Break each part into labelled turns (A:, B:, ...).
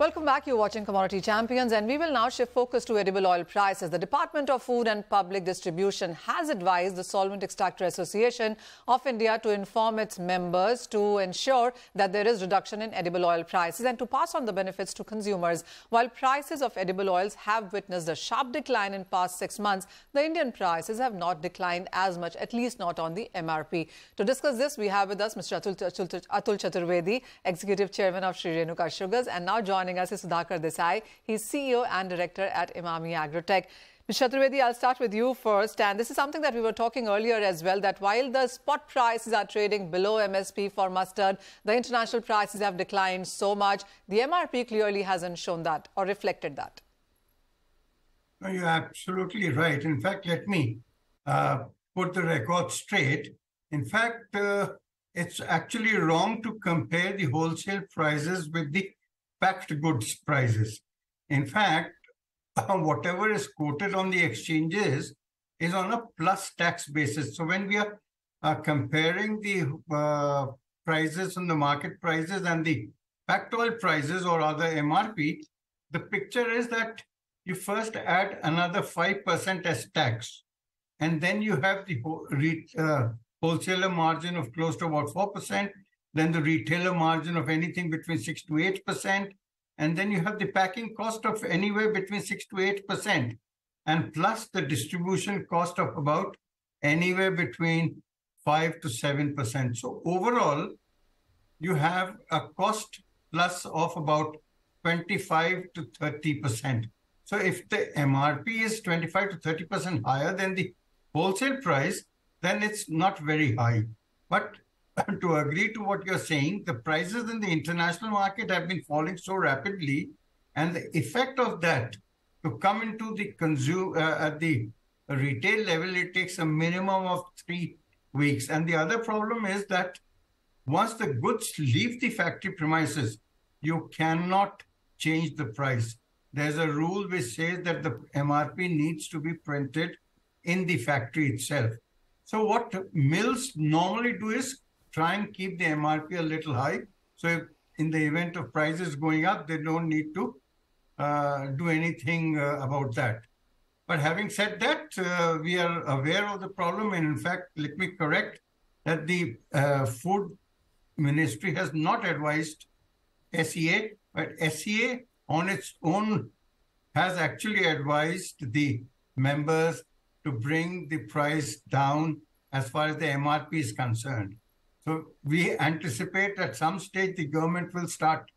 A: Welcome back. You're watching Commodity Champions, and we will now shift focus to edible oil prices. The Department of Food and Public Distribution has advised the Solvent Extractor Association of India to inform its members to ensure that there is reduction in edible oil prices and to pass on the benefits to consumers. While prices of edible oils have witnessed a sharp decline in past 6 months, the Indian prices have not declined as much, at least not on the MRP. To discuss this, we have with us Mr. Atul Chaturvedi, Executive Chairman of Shree Renuka Sugars, and now joining us is Sudhakar Desai. He's CEO and Director at Emami Agrotech. Mr. Chaturvedi, I'll start with you first. And this is something that we were talking earlier as well, that while the spot prices are trading below MSP for mustard, the international prices have declined so much. The MRP clearly hasn't shown that or reflected that.
B: No, you're absolutely right. In fact, let me put the record straight. In fact, it's actually wrong to compare the wholesale prices with the packed goods prices. In fact, whatever is quoted on the exchanges is on a plus tax basis. So when we are comparing the prices on the market prices and the packed oil prices or other MRP, the picture is that you first add another 5% as tax. And then you have the wholesaler margin of close to about 4%. Then the retailer margin of anything between 6 to 8%. And then you have the packing cost of anywhere between 6 to 8%. And plus the distribution cost of about anywhere between 5 to 7%. So overall, you have a cost plus of about 25 to 30%. So if the MRP is 25 to 30% higher than the wholesale price, then it's not very high. But to agree to what you're saying, the prices in the international market have been falling so rapidly, and the effect of that to come into the at the retail level, it takes a minimum of 3 weeks. And the other problem is that once the goods leave the factory premises, you cannot change the price. There's a rule which says that the MRP needs to be printed in the factory itself. So what mills normally do is try and keep the MRP a little high. So if in the event of prices going up, they don't need to do anything about that. But having said that, we are aware of the problem. And in fact, let me correct that the Food Ministry has not advised SEA, but SEA on its own has actually advised the members to bring the price down as far as the MRP is concerned. So we anticipate at some stage the government will start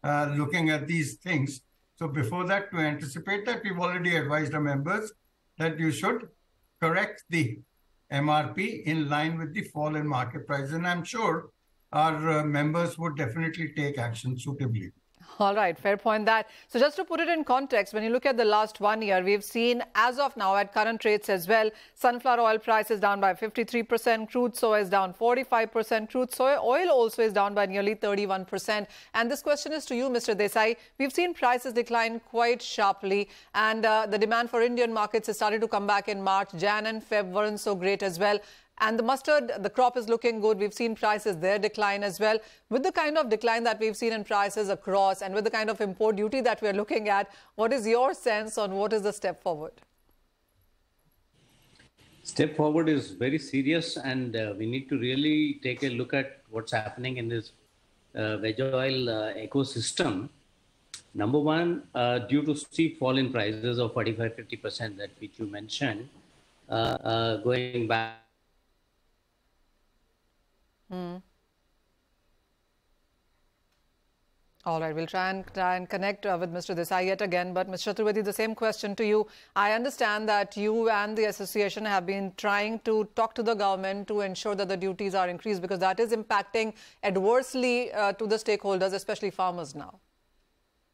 B: looking at these things. So before that, to anticipate that, we've already advised our members that you should correct the MRP in line with the fall in market price. And I'm sure our members would definitely take action suitably.
A: All right, fair point that. So just to put it in context, when you look at the last 1 year, we've seen as of now at current rates as well, sunflower oil price is down by 53%, crude soy is down 45%, crude soy oil also is down by nearly 31%. And this question is to you, Mr. Desai. We've seen prices decline quite sharply, and the demand for Indian markets has started to come back in March. Jan and Feb weren't so great as well. And the mustard, the crop is looking good. We've seen prices there decline as well. With the kind of decline that we've seen in prices across and with the kind of import duty that we're looking at, what is your sense on what is the step forward?
C: Step forward is very serious, and we need to really take a look at what's happening in this veg oil ecosystem. Number one, due to steep fall in prices of 45-50% that which you mentioned, going back.
A: All right, we'll try and connect with Mr. Desai yet again. But Mr. Chaturvedi, the same question to you. I understand that you and the association have been trying to talk to the government to ensure that the duties are increased, because that is impacting adversely to the stakeholders, especially farmers now.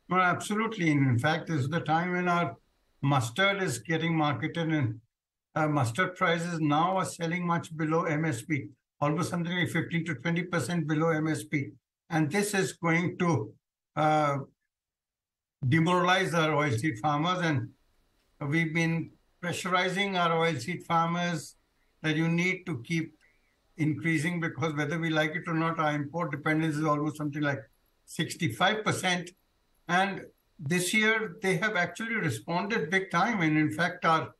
B: Well, absolutely. In fact, this is the time when our mustard is getting marketed, and mustard prices now are selling much below MSP. Almost something like 15 to 20% below MSP. And this is going to demoralize our oilseed farmers. And we've been pressurizing our oilseed farmers that you need to keep increasing, because whether we like it or not, our import dependence is almost something like 65%. And this year, they have actually responded big time. And in fact, our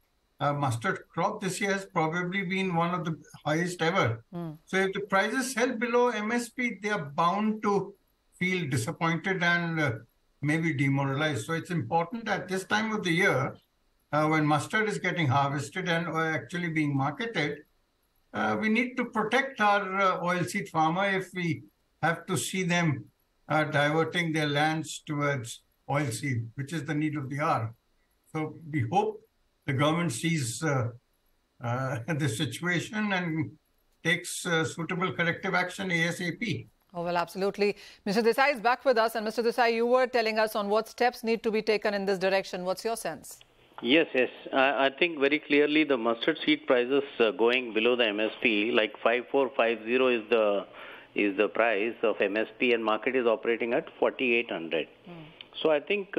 B: mustard crop this year has probably been one of the highest ever. So if the prices held below MSP, they are bound to feel disappointed and maybe demoralized. So it's important at this time of the year, when mustard is getting harvested and actually being marketed, we need to protect our oilseed farmer if we have to see them diverting their lands towards oilseed, which is the need of the hour. So we hope the government sees the situation and takes suitable corrective action ASAP.
A: Oh, well, absolutely. Mr. Desai is back with us. And Mr. Desai, you were telling us on what steps need to be taken in this direction. What's your sense?
C: Yes. I think very clearly the mustard seed prices going below the MSP, like 5450 is the price of MSP, and market is operating at 4800. So I think,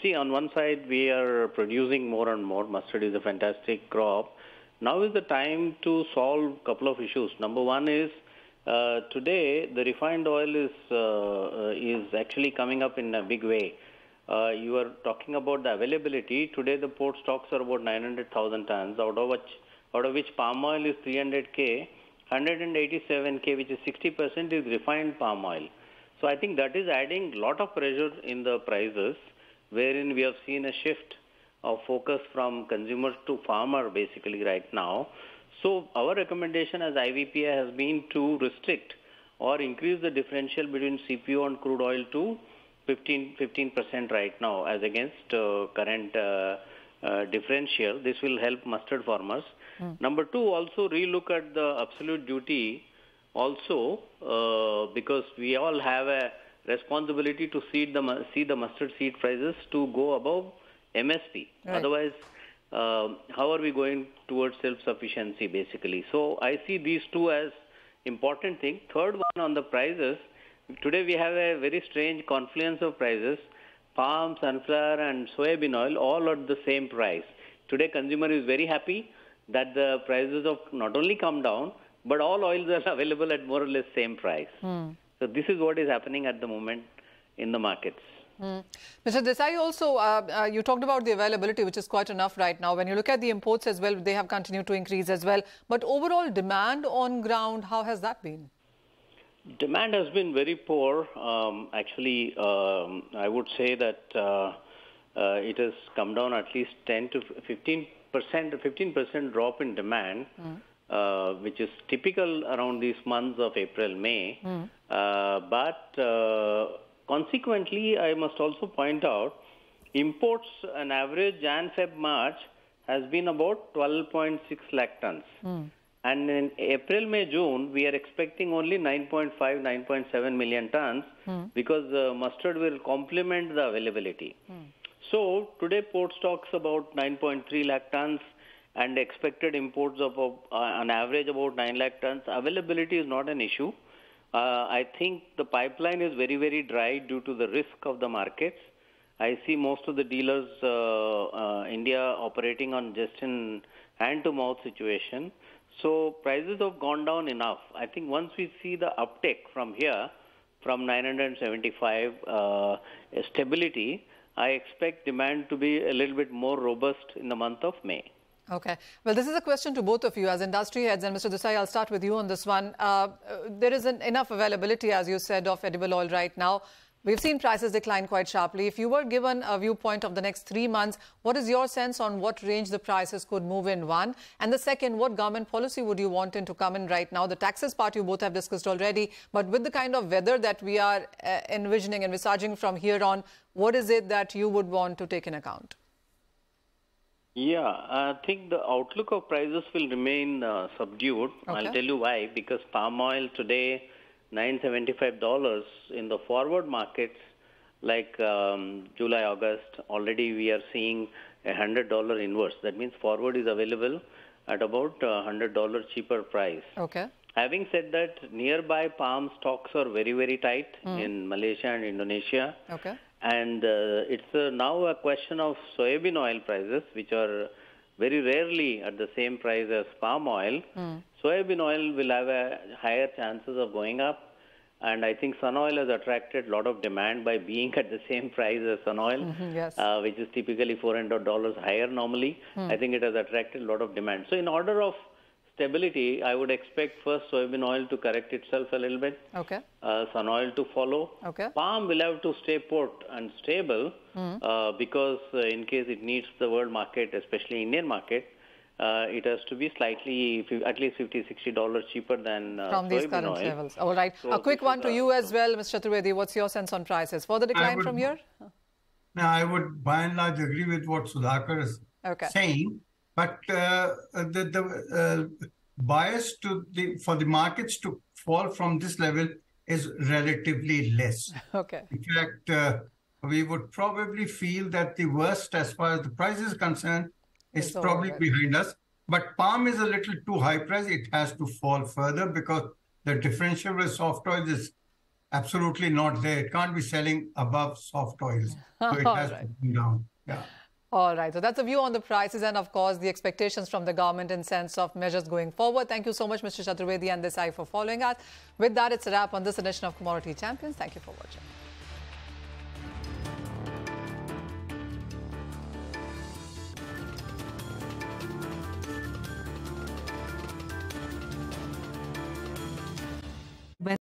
C: see, on one side we are producing more and more. Mustard is a fantastic crop. Now is the time to solve a couple of issues. Number one is today the refined oil is actually coming up in a big way. You are talking about the availability. Today the port stocks are about 900,000 tons, out of which palm oil is 300K, 187K, which is 60% is refined palm oil. So I think that is adding a lot of pressure in the prices, wherein we have seen a shift of focus from consumer to farmer basically right now. So our recommendation as IVPA has been to restrict or increase the differential between CPO and crude oil to 15% right now as against current differential. This will help mustard farmers. Number two, also relook at the absolute duty also, because we all have a responsibility to see the mustard seed prices to go above MSP. Right. Otherwise, how are we going towards self-sufficiency basically? So I see these two as important thing. Third one on the prices, today we have a very strange confluence of prices. Palm, sunflower and soybean oil all at the same price. Today consumer is very happy that the prices have not only come down, but all oils are available at more or less same price. So this is what is happening at the moment in the markets.
A: Mr. Desai, also, you talked about the availability, which is quite enough right now. When you look at the imports as well, they have continued to increase as well. But overall demand on ground, how has that been?
C: Demand has been very poor. Actually, I would say that it has come down at least 10 to 15% drop in demand, which is typical around these months of April, May. But consequently, I must also point out, imports on average Jan, Feb, March has been about 12.6 lakh tons. And in April, May, June, we are expecting only 9.5, 9.7 million tons because mustard will complement the availability. So today port stocks about 9.3 lakh tons and expected imports of on average about 9 lakh tons. Availability is not an issue. I think the pipeline is very, very dry due to the risk of the markets. I see most of the dealers, India, operating on just in hand-to-mouth situation. So prices have gone down enough. I think once we see the uptick from here, from 975 stability, I expect demand to be a little bit more robust in the month of May.
A: Okay. Well, this is a question to both of you as industry heads. And Mr. Desai, I'll start with you on this one. There isn't enough availability, as you said, of edible oil right now. We've seen prices decline quite sharply. If you were given a viewpoint of the next 3 months, what is your sense on what range the prices could move in, one? And the second, what government policy would you want to come in right now? The taxes part you both have discussed already, but with the kind of weather that we are envisaging from here on, what is it that you would want to take in account?
C: Yeah, I think the outlook of prices will remain subdued. Okay. I'll tell you why. Because palm oil today, $975 in the forward markets, like July, August, already we are seeing $100 inverse. That means forward is available at about $100 cheaper price.
A: Okay.
C: Having said that, nearby palm stocks are very, very tight in Malaysia and Indonesia.
A: Okay.
C: And it's now a question of soybean oil prices, which are very rarely at the same price as palm oil. Soybean oil will have a higher chances of going up.
D: And I think sun oil has attracted a lot of demand by being at the same price as sun oil,
A: yes.
D: Which is typically $400 higher normally. I think it has attracted a lot of demand. So in order of stability, I would expect first soybean oil to correct itself a little bit.
A: Okay.
D: Sun oil to follow.
A: Okay.
D: Palm will have to stay put and stable because in case it needs the world market, especially Indian market, it has to be slightly, at least $50-60 cheaper than
A: from these
D: soybean
A: current
D: oil.
A: levels. All right.
D: So
A: a quick one to you as well, Mr. Chaturvedi. What's your sense on prices? Further decline from here?
B: Now, I would by and large agree with what Sudhakar is saying, but the bias for the markets to fall from this level is relatively less.
A: Okay.
B: In fact, we would probably feel that the worst as far as the price is concerned is probably behind us. But palm is a little too high price. It has to fall further because the differential with soft oils is absolutely not there. It can't be selling above soft oils. So it has to come down. Yeah.
A: All right. So that's a view on the prices and, of course, the expectations from the government in sense of measures going forward. Thank you so much, Mr. Chaturvedi and Desai, for following us. With that, it's a wrap on this edition of Commodity Champions. Thank you for watching.